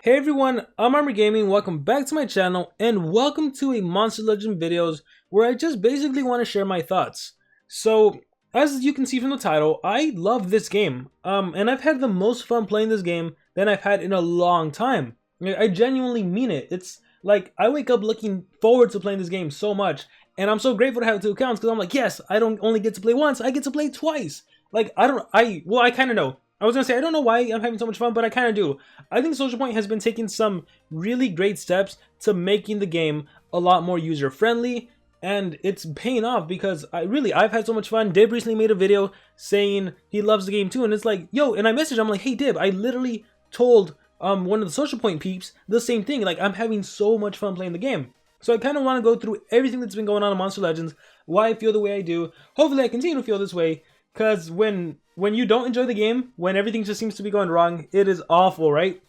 Hey everyone, I'm Armor Gaming, welcome back to my channel, and welcome to a Monster Legend videos where I just basically want to share my thoughts. So, as you can see from the title, I love this game, and I've had the most fun playing this game than I've had in a long time. I genuinely mean it. It's like, I wake up looking forward to playing this game so much, and I'm so grateful to have two accounts, because I'm like, yes, I don't only get to play once, I get to play twice. Like, I kind of know. I was gonna say, I don't know why I'm having so much fun, but I kind of do. I think Social Point has been taking some really great steps to making the game a lot more user-friendly, and it's paying off because I've had so much fun. Dib recently made a video saying he loves the game too, and it's like, yo, and I messaged him, I'm like, hey Dib, I literally told one of the Social Point peeps the same thing. Like, I'm having so much fun playing the game. So I kind of want to go through everything that's been going on in Monster Legends, why I feel the way I do. Hopefully I continue to feel this way, because when you don't enjoy the game, when everything just seems to be going wrong, it is awful, right?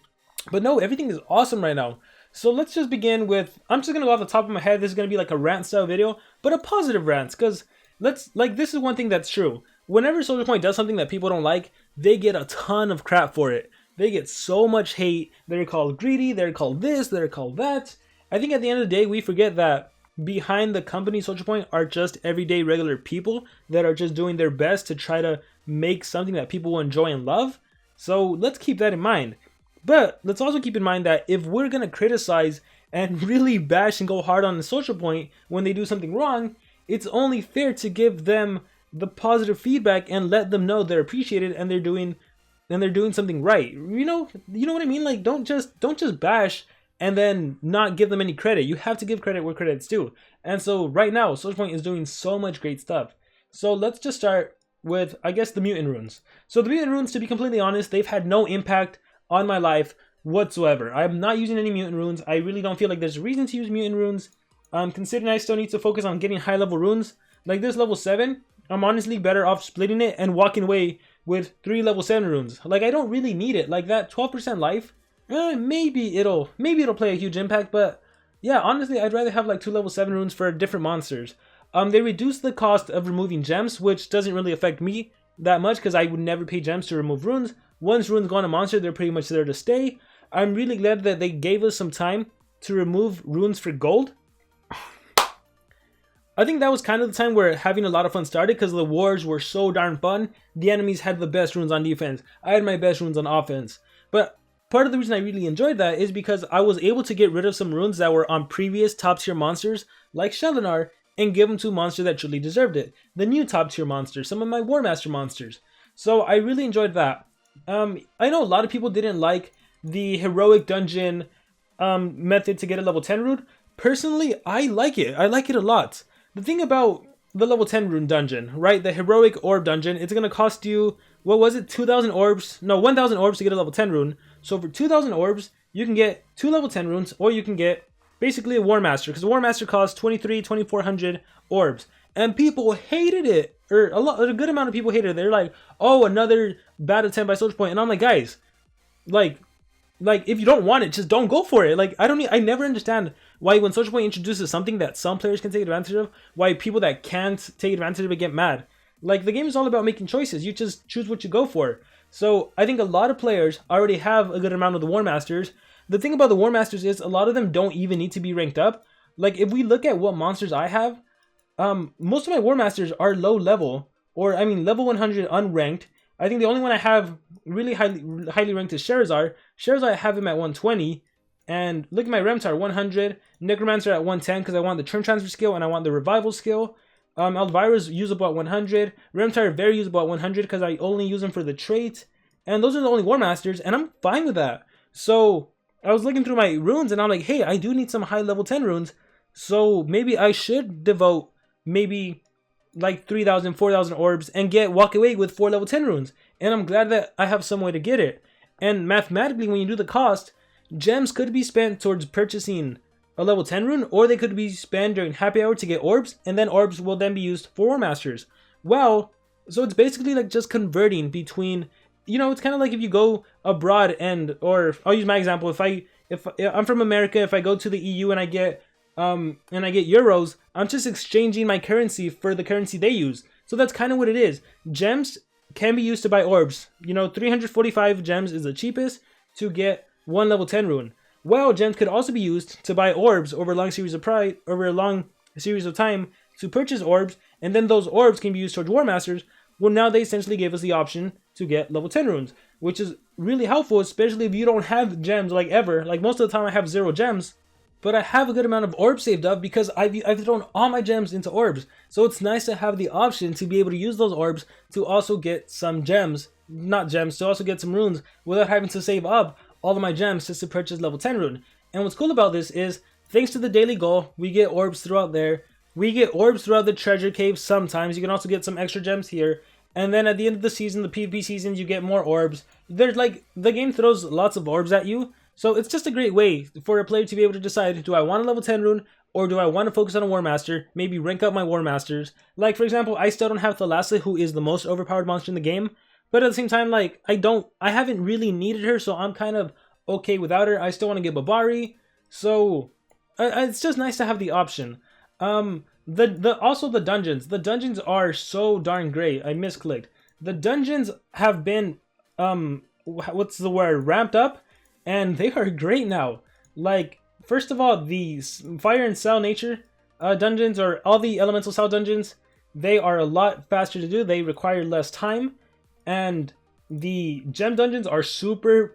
But no, everything is awesome right now. So let's just begin with, I'm just going to go off the top of my head, this is going to be like a rant style video, but a positive rant, because this is one thing that's true. Whenever Soldier Point does something that people don't like, they get a ton of crap for it. They get so much hate, they're called greedy, they're called this, they're called that. I think at the end of the day, we forget that behind the company Social Point are just everyday regular people that are just doing their best to try to make something that people will enjoy and love. So let's keep that in mind. But let's also keep in mind that if we're gonna criticize and really bash and go hard on the Social Point when they do something wrong, it's only fair to give them the positive feedback and let them know they're appreciated and they're doing something right. You know what I mean? Like, don't just bash and then not give them any credit. You have to give credit where credit's due. And so right now, Social Point is doing so much great stuff. So let's just start with, I guess, the mutant runes. So the mutant runes, to be completely honest, they've had no impact on my life whatsoever. I'm not using any mutant runes. I really don't feel like there's a reason to use mutant runes. Considering I still need to focus on getting high level runes, like this level 7, I'm honestly better off splitting it and walking away with 3 level 7 runes. Like, I don't really need it. Like, that 12% life, maybe it'll play a huge impact, but yeah, honestly, I'd rather have like 2 level 7 runes for different monsters. They reduce the cost of removing gems, which doesn't really affect me that much because I would never pay gems to remove runes. Once runes go on a monster, they're pretty much there to stay. I'm really glad that they gave us some time to remove runes for gold. I think that was kind of the time where having a lot of fun started because the wars were so darn fun. The enemies had the best runes on defense. I had my best runes on offense. But part of the reason I really enjoyed that is because I was able to get rid of some runes that were on previous top tier monsters like Shelinar and give them to a monster that truly deserved it. The new top tier monsters, some of my War Master monsters. So I really enjoyed that. I know a lot of people didn't like the heroic dungeon method to get a level 10 rune. Personally, I like it. I like it a lot. The thing about the level 10 rune dungeon, right? The heroic orb dungeon, it's going to cost you, what was it? 2,000 orbs? No, 1,000 orbs to get a level 10 rune. So for 2,000 orbs, you can get 2 level 10 runes, or you can get basically a War Master, because the War Master costs 2,400 orbs. And people hated it, or a good amount of people hated it. They're like, oh, another bad attempt by Soldier Point. And I'm like, guys, like if you don't want it, just don't go for it. Like, I never understand why when Soldier Point introduces something that some players can take advantage of, why people that can't take advantage of it get mad. Like, the game is all about making choices. You just choose what you go for. So I think a lot of players already have a good amount of the War Masters. The thing about the War Masters is a lot of them don't even need to be ranked up. Like, if we look at what monsters I have, most of my War Masters are low level, or I mean level 100 unranked. I think the only one I have really highly ranked is Charizard. Charizard, I have him at 120, and look at my Remtar, 100. Necromancer at 110 because I want the turn transfer skill and I want the revival skill. Elvira's usable at 100. Remtar very usable at 100 because I only use them for the trait. And those are the only War Masters, and I'm fine with that. So I was looking through my runes, and I'm like, hey, I do need some high level 10 runes. So maybe I should devote maybe like 3,000, 4,000 orbs and walk away with 4 level 10 runes. And I'm glad that I have some way to get it. And mathematically, when you do the cost, gems could be spent towards purchasing a level 10 rune, or they could be spent during happy hour to get orbs, and then orbs will then be used for War Masters. Well, so it's basically like just converting between, you know, it's kind of like if you go abroad or I'll use my example, if I'm from America, if I go to the EU and I get euros, I'm just exchanging my currency for the currency they use. So that's kind of what it is. Gems can be used to buy orbs. You know, 345 gems is the cheapest to get one level 10 rune. Well, gems could also be used to buy orbs over a long series of time to purchase orbs, and then those orbs can be used towards War Masters. Well, now they essentially gave us the option to get level 10 runes, which is really helpful, especially if you don't have gems like ever. Like most of the time I have 0 gems, but I have a good amount of orbs saved up because I've thrown all my gems into orbs. So it's nice to have the option to be able to use those orbs to also get some gems, not gems, to also get some runes without having to save up all of my gems just to purchase level 10 rune. And what's cool about this is, thanks to the daily goal, we get orbs throughout there. We get orbs throughout the treasure cave sometimes. You can also get some extra gems here. And then at the end of the season, the PvP seasons, you get more orbs. There's like, the game throws lots of orbs at you. So it's just a great way for a player to be able to decide, do I want a level 10 rune or do I want to focus on a War Master, maybe rank up my War Masters. Like for example, I still don't have Thalassa, who is the most overpowered monster in the game. But at the same time, like, I haven't really needed her, so I'm kind of okay without her. I still want to get Babari. So it's just nice to have the option. Also the dungeons. The dungeons are so darn great. I misclicked. The dungeons have been what's the word? Ramped up, and they are great now. Like, first of all, the fire and cell nature dungeons, or all the elemental cell dungeons, they are a lot faster to do. They require less time, and the gem dungeons are super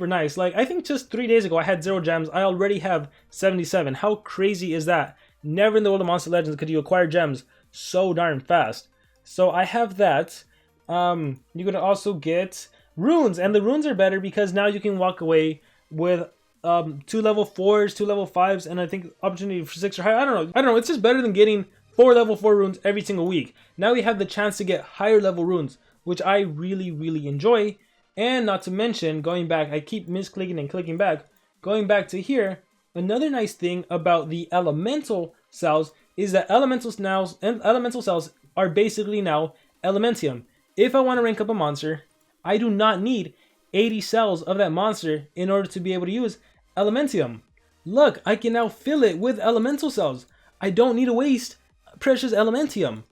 nice. Like, I think just 3 days ago I had 0 gems. I already have 77. How crazy is that? Never in the world of Monster Legends could you acquire gems so darn fast. So I have that. You can also get runes, and the runes are better because now you can walk away with 2 level 4s, 2 level 5s, and I think opportunity for 6 or higher. I don't know. It's just better than getting 4 level 4 runes every single week. Now we have the chance to get higher level runes, which I really enjoy. And not to mention, going back, I keep misclicking and clicking back. Going back to here, another nice thing about the elemental cells is that elemental cells are basically now Elementium. If I want to rank up a monster, I do not need 80 cells of that monster in order to be able to use Elementium. Look, I can now fill it with elemental cells. I don't need to waste precious Elementium.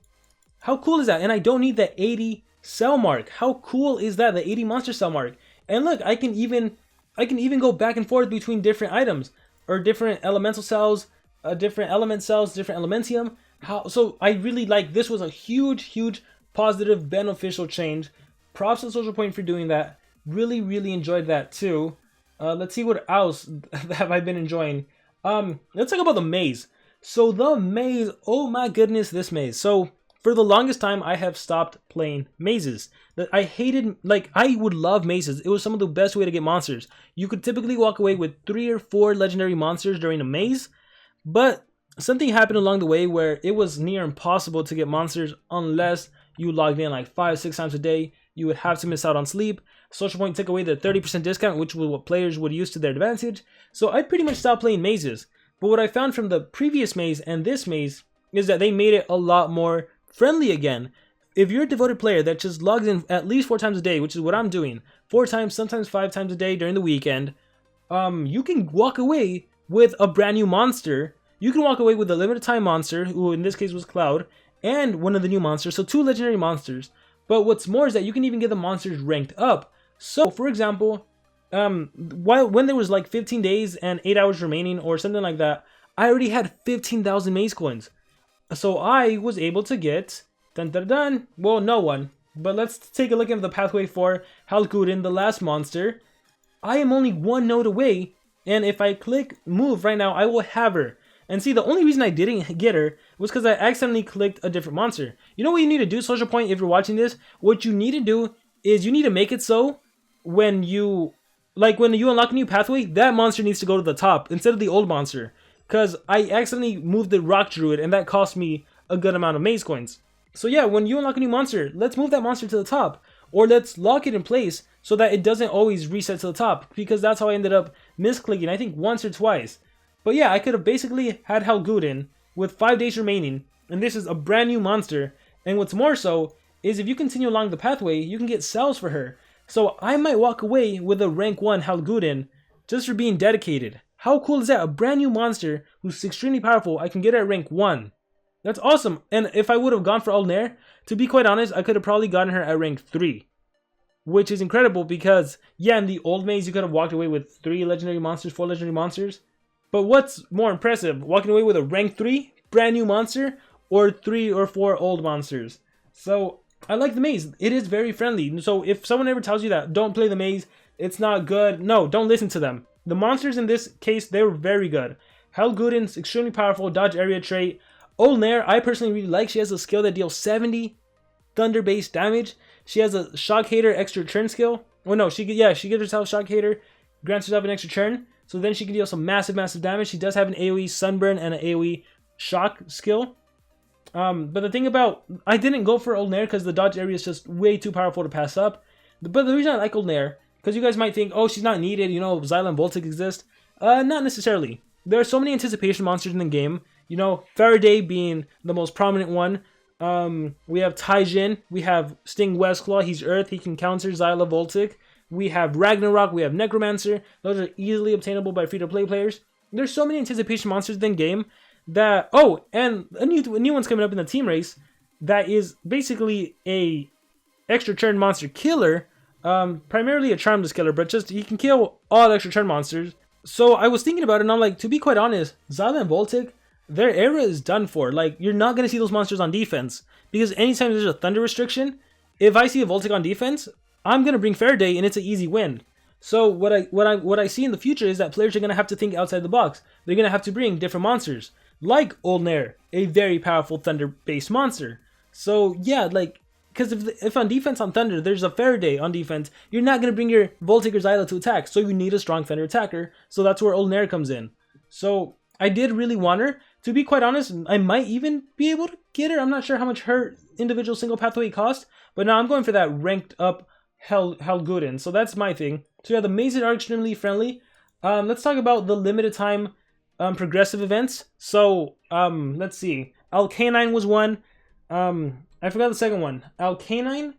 How cool is that? And I don't need the 80 cell mark. How cool is that? The 80 monster cell mark. And look, I can even go back and forth between different items, or different elemental cells, different element cells, different Elementium. So I really like, this was a huge positive beneficial change. Props to Social Point for doing that. Really enjoyed that too. Let's see what else have I been enjoying. Let's talk about the maze. So the maze, oh my goodness, this maze. So for the longest time, I have stopped playing mazes. I hated, like, I would love mazes. It was some of the best way to get monsters. You could typically walk away with 3 or 4 legendary monsters during a maze, but something happened along the way where it was near impossible to get monsters unless you logged in like 5-6 times a day. You would have to miss out on sleep. Social Point took away the 30% discount, which was what players would use to their advantage. So I pretty much stopped playing mazes. But what I found from the previous maze and this maze is that they made it a lot more friendly again. If you're a devoted player that just logs in at least 4 times a day, which is what I'm doing, 4 times, sometimes 5 times a day during the weekend, you can walk away with a brand new monster. You can walk away with a limited time monster, who in this case was Cloud, and one of the new monsters, so 2 legendary monsters. But what's more is that you can even get the monsters ranked up. So, for example, when there was like 15 days and 8 hours remaining or something like that, I already had 15,000 maze coins. So I was able to get, well, no one. But let's take a look at the pathway for Halguden, the last monster. I am only 1 node away, and if I click move right now, I will have her. And see, the only reason I didn't get her was because I accidentally clicked a different monster. You know what you need to do, Social Point, if you're watching this? What you need to do is you need to make it so when you unlock a new pathway, that monster needs to go to the top instead of the old monster. Because I accidentally moved the Rock Druid, and that cost me a good amount of maze coins. So yeah, when you unlock a new monster, let's move that monster to the top. Or let's lock it in place so that it doesn't always reset to the top. Because that's how I ended up misclicking, I think once or twice. But yeah, I could have basically had Halguden with 5 days remaining, and this is a brand new monster. And what's more so, is if you continue along the pathway, you can get cells for her. So I might walk away with a rank 1 Halguden just for being dedicated. How cool is that? A brand new monster who's extremely powerful, I can get at rank 1. That's awesome. And if I would have gone for Ulnair, to be quite honest, I could have probably gotten her at rank 3. which is incredible because, yeah, in the old maze, you could have walked away with 3 legendary monsters, 4 legendary monsters. But what's more impressive, walking away with a rank 3 brand new monster or 3 or 4 old monsters? So I like the maze. It is very friendly. So if someone ever tells you that don't play the maze, it's not good, no, don't listen to them. The monsters in this case, they were very good. Helguden's extremely powerful dodge area trait. Old Nair, I personally really like. She has a skill that deals 70 thunder-based damage. She has a Shock Hater extra turn skill. Well, no, she gives herself Shock Hater, grants herself an extra turn. So then she can deal some massive damage. She does have an AoE Sunburn and an AoE Shock skill. But the thing about, I didn't go for Old Nair because the dodge area is just way too powerful to pass up. But the reason I like Old Nair, because you guys might think, oh, she's not needed, you know, Xyla and Voltic exist. Not necessarily. There are so many anticipation monsters in the game. You know, Faraday being the most prominent one. We have Taijin. We have Sting Westclaw. He's Earth. He can counter Xyla Voltic. We have Ragnarok. We have Necromancer. Those are easily obtainable by free-to-play players. There's so many anticipation monsters in the game that... Oh, and a new one's coming up in the team race that is basically a extra turn monster killer. Primarily a charmless killer, but just he can kill all extra turn monsters. So I was thinking about it, and I'm like, to be quite honest, Xyla and Voltic, their era is done for. Like, you're not going to see those monsters on defense. Because anytime there's a thunder restriction, if I see a Voltic on defense, I'm going to bring Faraday, and it's an easy win. So what I see in the future is that players are going to have to think outside the box. They're going to have to bring different monsters. Like Old Nair, a very powerful thunder-based monster. So yeah, like, because if on defense on Thunder, there's a Faraday on defense, you're not going to bring your Voltic or Xyla to attack. So you need a strong Thunder attacker. So that's where Old Nair comes in. So I did really want her. To be quite honest, I might even be able to get her. I'm not sure how much her individual single pathway cost. But now I'm going for that ranked up Helguden. So that's my thing. So yeah, the mazes are extremely friendly. Let's talk about the limited time progressive events. So let's see. Alcanine was one. I forgot the second one. Alcanine?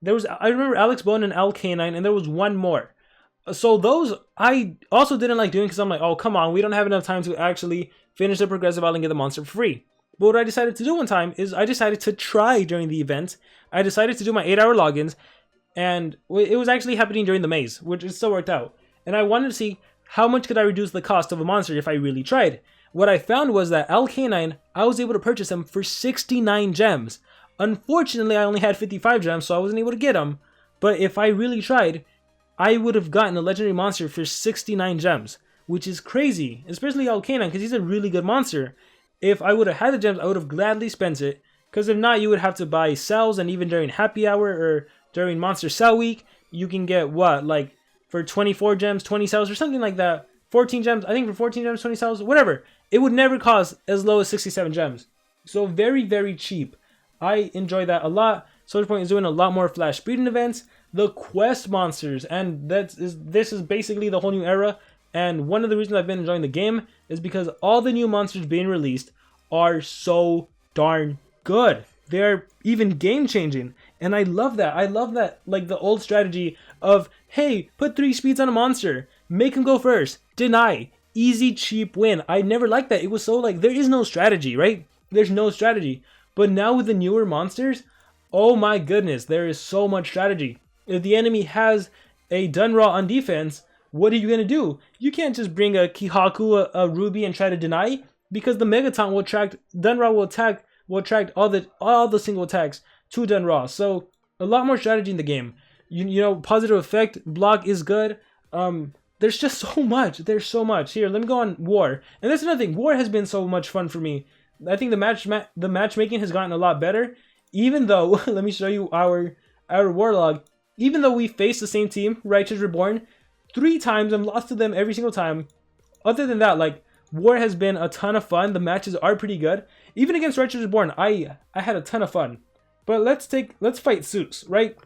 I remember Alex Bone and Alcanine, and there was one more. So those I also didn't like doing because I'm like, oh, come on, we don't have enough time to actually finish the progressive island and get the monster for free. But what I decided to do one time is I decided to try during the event. I decided to do my 8-hour logins, and it was actually happening during the maze, which it still worked out. And I wanted to see how much could I reduce the cost of a monster if I really tried. What I found was that Alcanine, I was able to purchase him for 69 gems. Unfortunately, I only had 55 gems, so I wasn't able to get him. But if I really tried, I would have gotten a legendary monster for 69 gems, which is crazy, especially Alcanine, because he's a really good monster. If I would have had the gems, I would have gladly spent it, because if not, you would have to buy cells, and even during Happy Hour or during Monster Cell Week, you can get what, like, for 24 gems, 20 cells, or something like that. 14 gems, I think for 14 gems, 20 cells, whatever. It would never cost as low as 67 gems. So very, very cheap. I enjoy that a lot. Soldier Point is doing a lot more flash breeding events. The quest monsters, and this is basically the whole new era. And one of the reasons I've been enjoying the game is because all the new monsters being released are so darn good. They're even game changing. And I love that. I love that, like the old strategy of, hey, put 3 speeds on a monster. Make him go first. Deny. Easy, cheap win. I never liked that. It was so like, there is no strategy, right? There's no strategy. But now with the newer monsters, oh my goodness, there is so much strategy. If the enemy has a Dunraw on defense, what are you going to do? You can't just bring a Kihaku, a Ruby, and try to deny, because the Megaton will attract, Dunraw will attract all the single attacks to Dunraw. So a lot more strategy in the game. You know, positive effect, block is good. There's just so much. There's so much. Here, let me go on War. And that's another thing. War has been so much fun for me. I think the matchmaking has gotten a lot better. Even though, let me show you our war log. Even though we faced the same team, Righteous Reborn, 3 times and lost to them every single time. Other than that, like, War has been a ton of fun. The matches are pretty good. Even against Righteous Reborn, I had a ton of fun. But let's fight Zeus, right?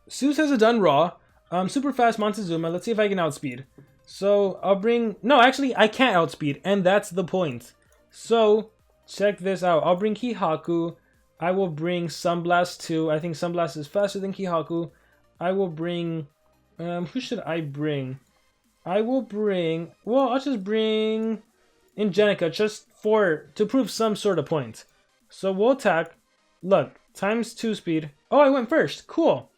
Zeus has a Dunraw, super fast Montezuma. Let's see if I can outspeed. So I'll bring, no, actually I can't outspeed, and that's the point. So check this out. I'll bring Kihaku. I will bring Sunblast too. I think Sunblast is faster than Kihaku. I will bring, who should I bring? I'll just bring Ingenica just to prove some sort of point. So we'll attack. Look, times 2 speed. Oh, I went first. Cool.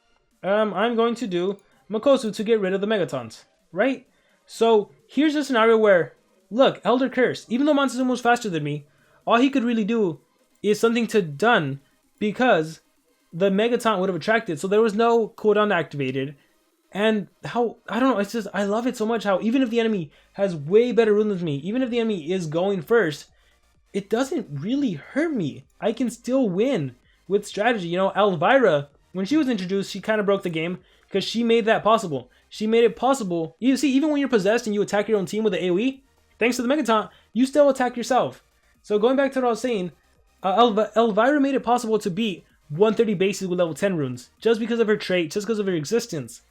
I'm going to do Makosu to get rid of the Megatons, right? So here's a scenario where, look, Elder Curse, even though Monstezuma was faster than me, all he could really do is something to done because the Megaton would have attracted, so there was no cooldown activated. And how, I don't know, it's just, I love it so much how even if the enemy has way better rune than me, even if the enemy is going first, it doesn't really hurt me. I can still win with strategy. You know, Elvira, when she was introduced, she kind of broke the game because she made that possible. She made it possible. You see, even when you're possessed and you attack your own team with the AoE, thanks to the Megaton, you still attack yourself. So going back to what I was saying, Elvira made it possible to beat 130 bases with level 10 runes, just because of her trait, just because of her existence.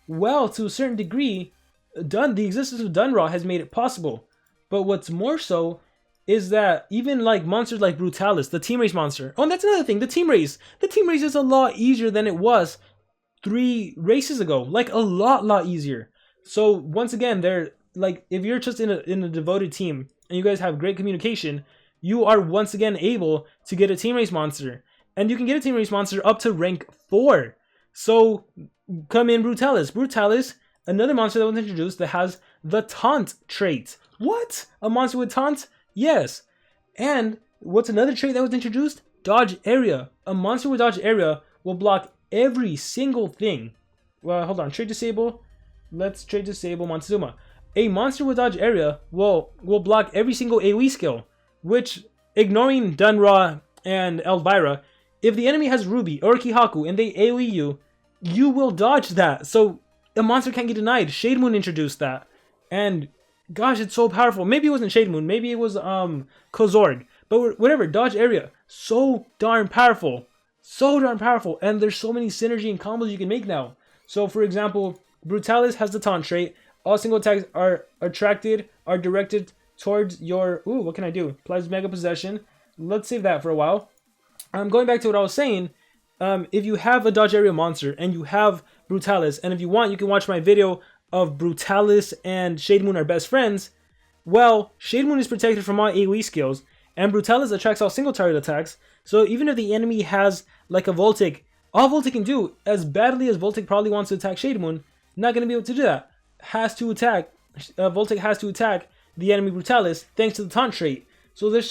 Well, to a certain degree, the existence of Dunraw has made it possible. But what's more so is that even like monsters like Brutalis, the team race monster. Oh, and that's another thing, the team race. The team race is a lot easier than it was 3 races ago. Like a lot easier. So once again, they're like, if you're just in a devoted team and you guys have great communication, you are once again able to get a team race monster. And you can get a team race monster up to rank 4. So come in Brutalis. Brutalis, another monster that was introduced that has the Taunt trait. What? A monster with Taunt? Yes. And what's another trait that was introduced? Dodge Area. A monster with Dodge Area will block every single thing. Well, hold on. Trait disable. Let's trait disable Monstezuma. A monster with Dodge Area will block every single AoE skill, which, ignoring Dunraw and Elvira, if the enemy has Ruby or Kihaku and they AoE you, you will dodge that. So a monster can't get denied. Shade Moon introduced that. And gosh, it's so powerful. Maybe it wasn't Shade Moon. Maybe it was Kozorg. But whatever, Dodge Area. So darn powerful. So darn powerful. And there's so many synergy and combos you can make now. So for example, Brutalis has the Taunt trait. All single attacks are directed towards your... Ooh, what can I do? Applies Mega Possession. Let's save that for a while. Going back to what I was saying, if you have a Dodge Area monster and you have Brutalis, and if you want, you can watch my video of Brutalis and Shade Moon are best friends. Well, Shade Moon is protected from all AoE skills, and Brutalis attracts all single target attacks. So even if the enemy has like a Voltic, all Voltic can do, as badly as Voltic probably wants to attack Shade Moon, not going to be able to do that. Voltic has to attack the enemy Brutalis thanks to the Taunt trait. So there's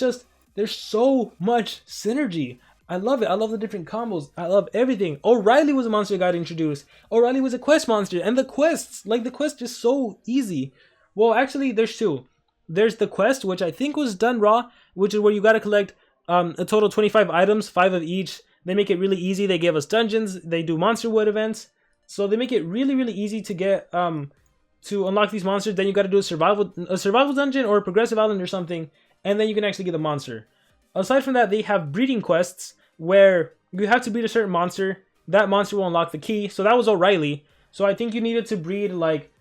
so much synergy. I love it. I love the different combos. I love everything. O'Reilly was a monster that got introduced. O'Reilly was a quest monster. And the quests, like the quest is so easy. Well, actually, there's 2. There's the quest, which I think was done raw, which is where you got to collect a total 25 items, 5 of each. They make it really easy. They give us dungeons. They do monster wood events. So they make it really easy to get, to unlock these monsters. Then you got to do a survival dungeon or a progressive island or something. And then you can actually get the monster. Aside from that, they have breeding quests where you have to breed a certain monster. That monster will unlock the key. So that was O'Reilly. So I think you needed to breed like,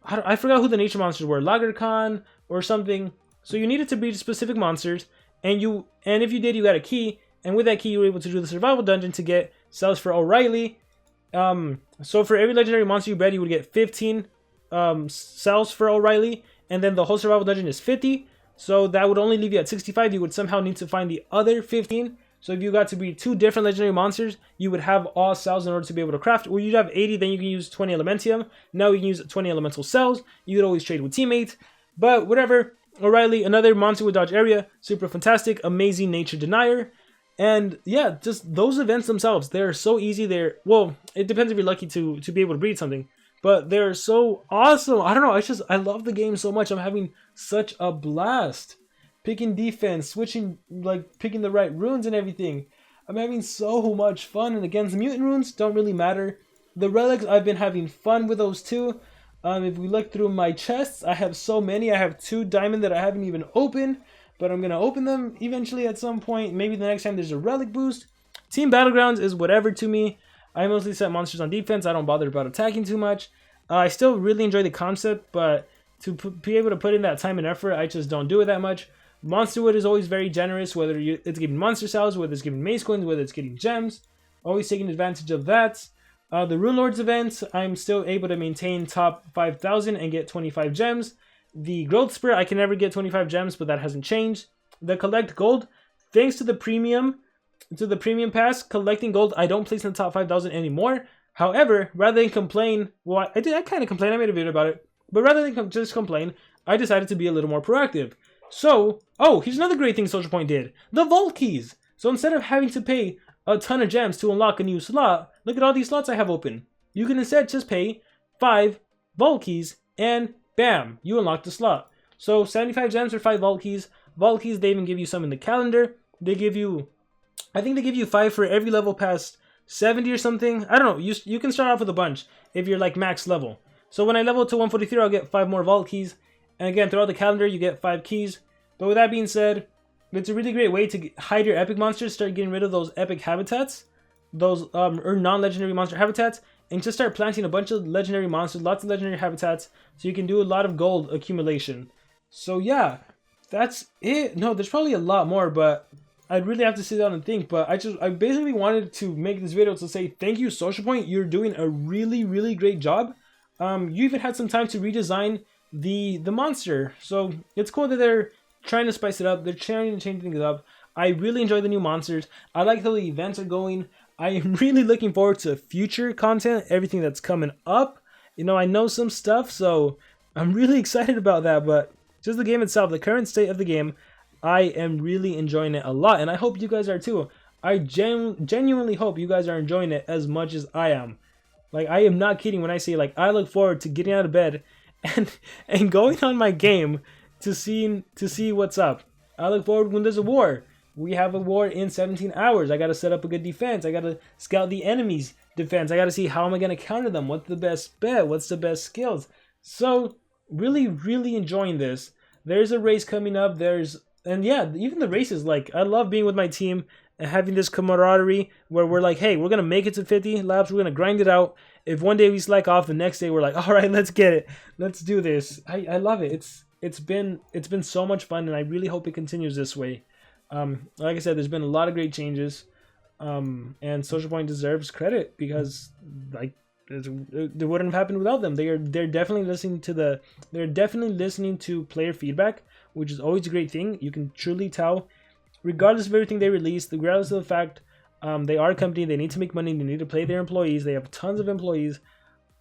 I forgot who the nature monsters were, Lagercon or something. So you needed to breed specific monsters, and if you did, you got a key, and with that key, you were able to do the survival dungeon to get cells for O'Reilly. So for every legendary monster you bred, you would get 15 cells for O'Reilly, and then the whole survival dungeon is 50. So that would only leave you at 65. You would somehow need to find the other 15. So if you got to breed 2 different legendary monsters, you would have all cells in order to be able to craft. Or you'd have 80, then you can use 20 Elementium. Now you can use 20 Elemental cells. You could always trade with teammates. But whatever, O'Reilly, another monster with Dodge Area, super fantastic, amazing Nature Denier. And yeah, just those events themselves, they're so easy. Well, it depends if you're lucky to be able to breed something. But they're so awesome. I don't know, I love the game so much. I'm having such a blast. Picking defense, switching, like picking the right runes and everything. I'm having so much fun. And again, the mutant runes don't really matter. The relics, I've been having fun with those too. If we look through my chests, I have so many. I have 2 diamond that I haven't even opened, but I'm going to open them eventually at some point. Maybe the next time there's a relic boost. Team Battlegrounds is whatever to me. I mostly set monsters on defense. I don't bother about attacking too much. I still really enjoy the concept, but to be able to put in that time and effort, I just don't do it that much. Monster Wood is always very generous, whether it's giving monster cells, whether it's giving mace coins, whether it's getting gems. Always taking advantage of that. The Rune Lords event, I'm still able to maintain top 5,000 and get 25 gems. The Growth Spirit, I can never get 25 gems, but that hasn't changed. The Collect Gold, thanks to the premium pass, collecting gold, I don't place in the top 5,000 anymore. However, rather than complain, well, I kind of complained. I made a video about it, but rather than just complain, I decided to be a little more proactive. So, oh, here's another great thing Social Point did: the vault keys. So instead of having to pay a ton of gems to unlock a new slot, look at all these slots I have open. You can instead just pay 5 vault keys, and bam, you unlock the slot. So 75 gems for 5 vault keys. Vault keys, they even give you some in the calendar. They give you, I think they give you 5 for every level past 70 or something. I don't know. You can start off with a bunch if you're like max level. So when I level to 143, I'll get 5 more vault keys. And again, throughout the calendar, you get 5 keys. But with that being said, it's a really great way to hide your epic monsters, start getting rid of those epic habitats, those or non-legendary monster habitats, and just start planting a bunch of legendary monsters, lots of legendary habitats, so you can do a lot of gold accumulation. So yeah, that's it. No, there's probably a lot more, but I'd really have to sit down and think. But I basically wanted to make this video to say thank you, Social Point. You're doing a really great job. You even had some time to redesign the monster, so it's cool that they're trying to spice it up. They're trying to change things up. I really enjoy the new monsters. I like how the events are going. I am really looking forward to future content, everything that's coming up. You know, I know some stuff, so I'm really excited about that. But just the game itself, the current state of the game, I am really enjoying it a lot, and I hope you guys are too. I genuinely hope you guys are enjoying it as much as I am. Like, I am not kidding when I say, like, I look forward to getting out of bed and going on my game to see what's up. I look forward when there's a war. We have a war in 17 hours. I got to set up a good defense. I got to scout the enemy's defense. I got to see how am I going to counter them. What's the best bet? What's the best skills? So really enjoying this. There's a race coming up. And yeah, even the races, like, I love being with my team and having this camaraderie where we're like, hey, we're going to make it to 50 laps. We're going to grind it out. If one day we slack off, the next day we're like, all right, let's get it. Let's do this. I love it. It's been so much fun, and I really hope it continues this way. Like I said, there's been a lot of great changes, and Social Point deserves credit because, like, it wouldn't have happened without them. They're definitely listening to player feedback, which is always a great thing. You can truly tell, regardless of everything they release, regardless of the fact they are a company, they need to make money, they need to pay their employees. They have tons of employees.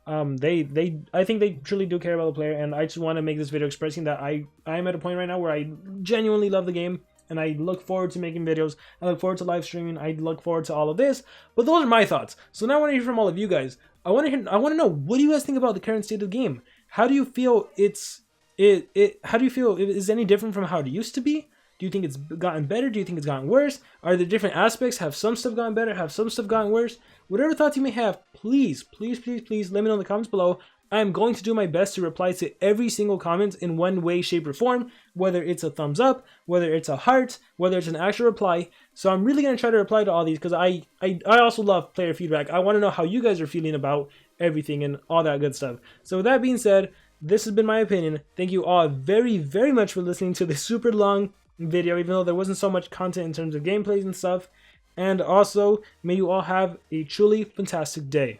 I think they truly do care about the player, and I just want to make this video expressing that I'm at a point right now where I genuinely love the game, and I look forward to making videos. I look forward to live streaming. I look forward to all of this. But those are my thoughts. So now I want to hear from all of you guys. I want to know, what do you guys think about the current state of the game? How do you feel how do you feel is it any different from how it used to be? Do you think it's gotten better? Do you think it's gotten worse? Are there different aspects? Have some stuff gotten better? Have some stuff gotten worse? Whatever thoughts you may have, please let me know in the comments below. I'm going to do my best to reply to every single comment in one way, shape, or form, whether it's a thumbs up, whether it's a heart, whether it's an actual reply. So I'm really going to try to reply to all these because I also love player feedback. I want to know how you guys are feeling about everything and all that good stuff. So with that being said, this has been my opinion. Thank you all very much for listening to this super long video, even though there wasn't so much content in terms of gameplays and stuff. And also, may you all have a truly fantastic day.